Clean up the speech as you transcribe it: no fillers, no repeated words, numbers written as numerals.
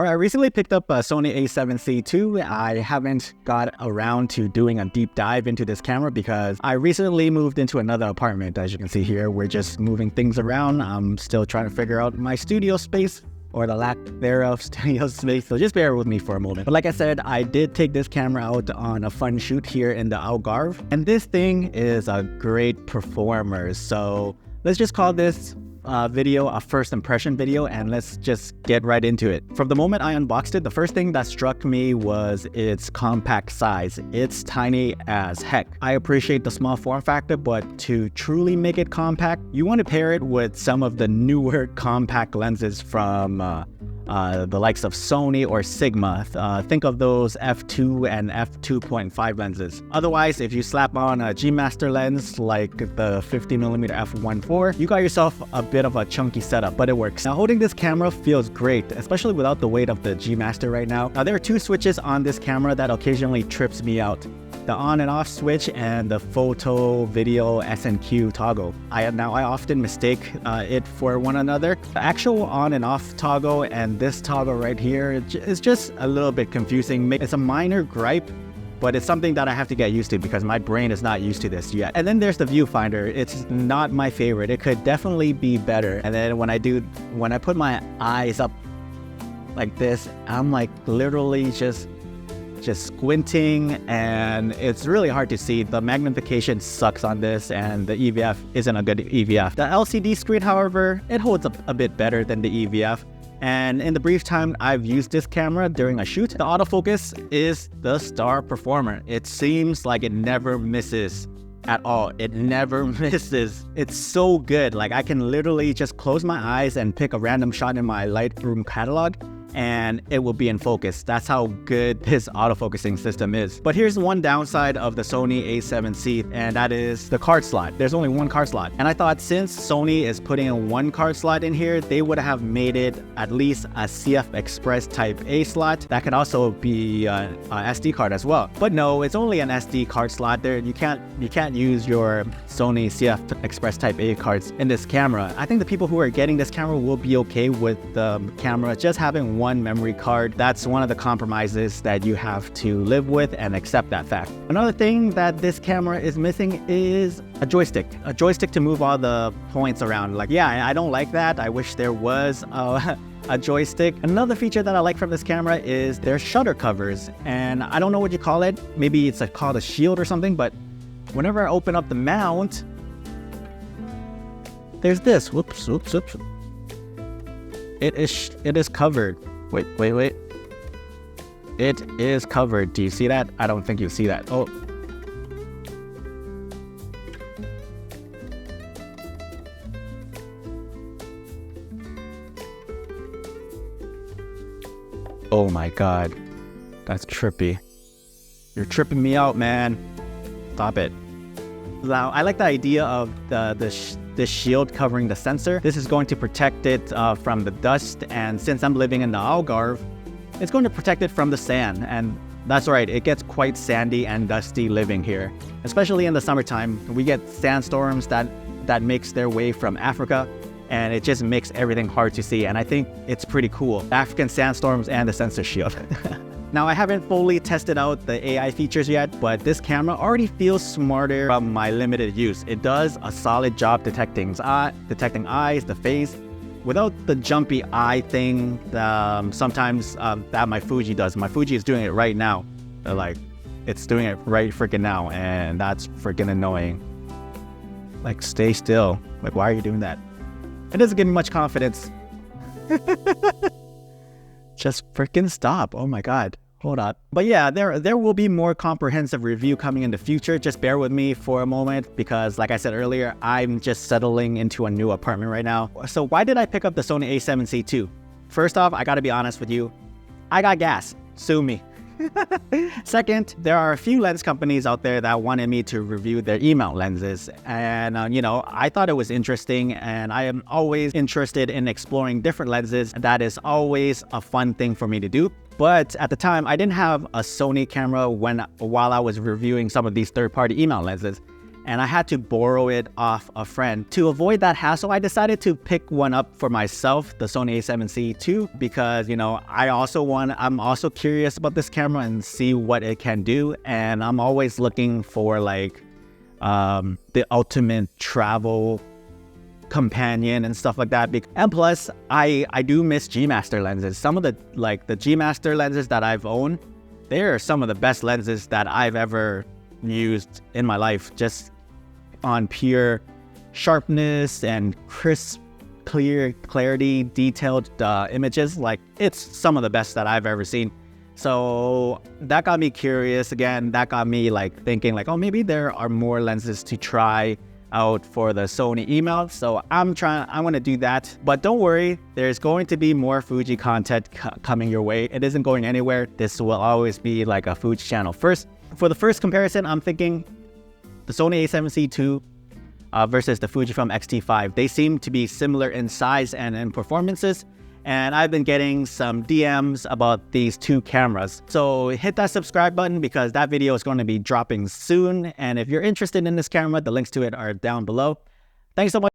I recently picked up a Sony A7CII. I haven't got around to doing a deep dive into this camera because I recently moved into another apartment. As you can see here, we're just moving things around. I'm still trying to figure out my studio space, or the lack thereof studio space, so just bear with me for a moment. But like I said, I did take this camera out on a fun shoot here in the Algarve, and this thing is a great performer. So let's just call this video a first impression video, and let's just get right into it. From the moment I unboxed it, the first thing that struck me was its compact size. It's tiny as heck. I appreciate the small form factor, but to truly make it compact, you want to pair it with some of the newer compact lenses from the likes of Sony or Sigma. Think of those f2 and f2.5 lenses. Otherwise, if you slap on a G Master lens like the 50mm f1.4, you got yourself a bit of a chunky setup, but it works. Now, holding this camera feels great, especially without the weight of the G Master right now. Now, there are two switches on this camera that occasionally trips me out: the on and off switch and the photo, video, S&Q toggle. I often mistake it for one another. The actual on and off toggle and this toggle right here is just a little bit confusing. It's a minor gripe, but it's something that I have to get used to because my brain is not used to this yet. And then there's the viewfinder. It's not my favorite. It could definitely be better. And then when I put my eyes up like this, I'm like literally just squinting, and it's really hard to see. The magnification sucks on this, and the EVF isn't a good EVF. The LCD screen, however, it holds up a bit better than the EVF. And in the brief time I've used this camera during a shoot, the autofocus is the star performer. It seems like it never misses at all. It never misses. It's so good. Like, I can literally just close my eyes and pick a random shot in my Lightroom catalog, and it will be in focus. That's how good this autofocusing system is. But here's one downside of the Sony A7C, and that is the card slot. There's only one card slot. And I thought since Sony is putting in one card slot in here, they would have made it at least a CF Express Type A slot. That could also be a SD card as well. But no, it's only an SD card slot. There, you can't use your Sony CF Express Type A cards in this camera. I think the people who are getting this camera will be okay with the camera just having one memory card. That's one of the compromises that you have to live with and accept that fact. Another thing that this camera is missing is a joystick to move all the points around. Like, yeah, I don't like that. I wish there was a joystick. Another feature that I like from this camera is their shutter covers, and I don't know what you call it. Maybe it's called a shield or something, but whenever I open up the mount, there's this. Whoops. It is covered. Wait. It is covered. Do you see that? I don't think you see that. Oh. Oh my God. That's trippy. You're tripping me out, man. Stop it. Now, I like the idea of the shield covering the sensor. This is going to protect it from the dust, and since I'm living in the Algarve, it's going to protect it from the sand. And that's right, it gets quite sandy and dusty living here. Especially in the summertime, we get sandstorms that makes their way from Africa, and it just makes everything hard to see. And I think it's pretty cool. African sandstorms and the sensor shield. Now, I haven't fully tested out the AI features yet, but this camera already feels smarter from my limited use. It does a solid job detecting eyes, the face, without the jumpy eye thing sometimes that my Fuji does. My Fuji is doing it right now. Like, it's doing it right freaking now, and that's freaking annoying. Like, stay still. Like, why are you doing that? It doesn't give me much confidence. Just freaking stop. Oh my God. Hold on. But yeah, there will be more comprehensive review coming in the future. Just bear with me for a moment because, like I said earlier, I'm just settling into a new apartment right now. So why did I pick up the Sony A7C II? First off, I gotta be honest with you. I got gas. Sue me. Second, there are a few lens companies out there that wanted me to review their E-mount lenses, and I thought it was interesting, and I am always interested in exploring different lenses. That is always a fun thing for me to do. But at the time, I didn't have a Sony camera while I was reviewing some of these third-party E-mount lenses. and I had to borrow it off a friend. To avoid that hassle, I decided to pick one up for myself, the Sony A7CII, because, you know, I'm also curious about this camera and see what it can do. And I'm always looking for like the ultimate travel companion and stuff like that. And plus, I do miss G Master lenses. Some of the G Master lenses that I've owned, they are some of the best lenses that I've ever used in my life, just on pure sharpness and crisp, clarity, detailed images. Like, it's some of the best that I've ever seen. So that got me curious again. That got me like thinking like, oh, maybe there are more lenses to try out for the Sony E-mount. So I'm going to do that. But don't worry, there's going to be more Fuji content coming your way. It isn't going anywhere. This will always be like a Fuji channel first. For the first comparison, I'm thinking the Sony A7CII versus the Fujifilm XT5. They seem to be similar in size and in performances. And I've been getting some DMs about these two cameras. So hit that subscribe button because that video is going to be dropping soon. And if you're interested in this camera, the links to it are down below. Thanks so much.